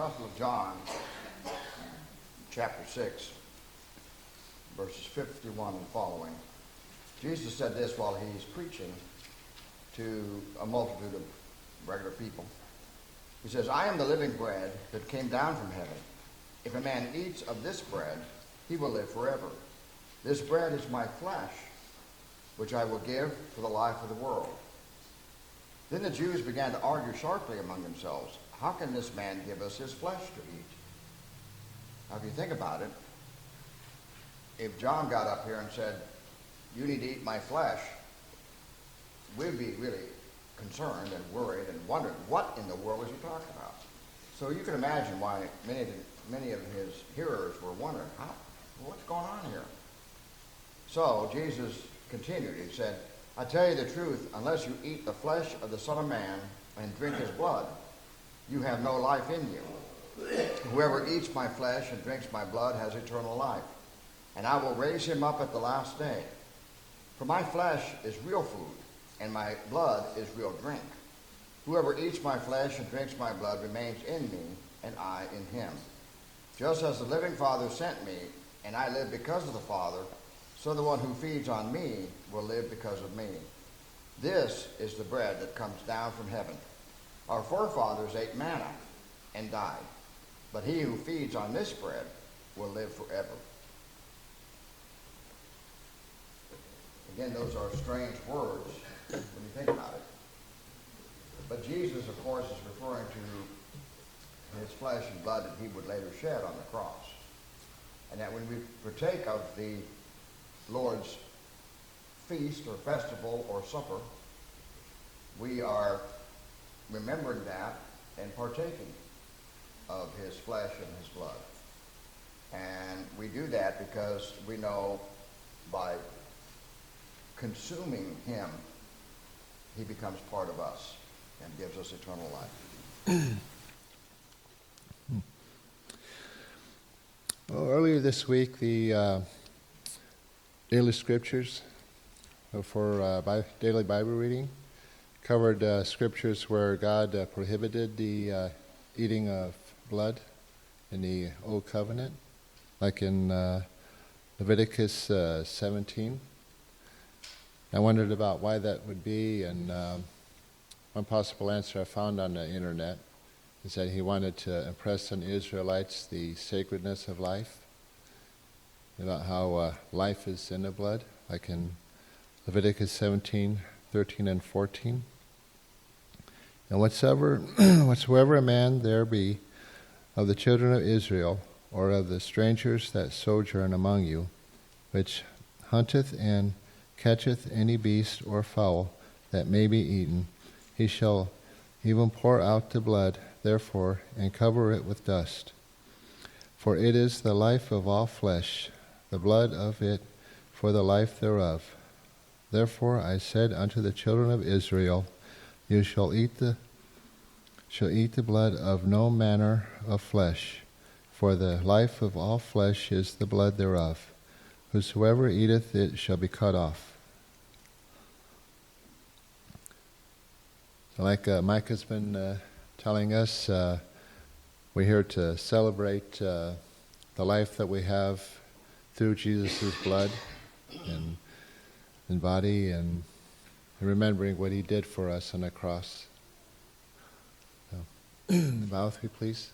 Gospel of John, chapter 6, verses 51 and following, Jesus said this while he's preaching to a multitude of regular people. He says, I am the living bread that came down from heaven. If a man eats of this bread, he will live forever. This bread is my flesh, which I will give for the life of the world. Then the Jews began to argue sharply among themselves, how can this man give us his flesh to eat? Now, if you think about it, if John got up here and said, you need to eat my flesh, we'd be really concerned and worried and wondering, what in the world was he talking about? So you can imagine why many of his hearers were wondering, what's going on here? So Jesus continued. He said, I tell you the truth, unless you eat the flesh of the Son of Man and drink his blood, you have no life in you. Whoever eats my flesh and drinks my blood has eternal life, and I will raise him up at the last day. For my flesh is real food, and my blood is real drink. Whoever eats my flesh and drinks my blood remains in me, and I in him. Just as the living Father sent me, and I live because of the Father, so the one who feeds on me will live because of me. This is the bread that comes down from heaven. Our forefathers ate manna and died, but he who feeds on this bread will live forever. Again, those are strange words when you think about it. But Jesus, of course, is referring to his flesh and blood that he would later shed on the cross. And that when we partake of the Lord's feast or festival or supper, we are remembering that and partaking of his flesh and his blood. And we do that because we know by consuming him, he becomes part of us and gives us eternal life. Well, earlier this week, the daily scriptures for daily Bible reading covered scriptures where God prohibited the eating of blood in the Old Covenant, like in Leviticus 17. I wondered about why that would be, and one possible answer I found on the internet is that he wanted to impress on the Israelites the sacredness of life, about how life is in the blood, like in Leviticus 17, 13, and 14. And whatsoever a man there be of the children of Israel, or of the strangers that sojourn among you, which hunteth and catcheth any beast or fowl that may be eaten, he shall even pour out the blood therefore, and cover it with dust. For it is the life of all flesh, the blood of it for the life thereof. Therefore I said unto the children of Israel, you shall eat the blood of no manner of flesh, for the life of all flesh is the blood thereof. Whosoever eateth it shall be cut off. So like Mike has been telling us, we're here to celebrate the life that we have through Jesus' blood and body, and remembering what he did for us on the cross. So, bow with me, please.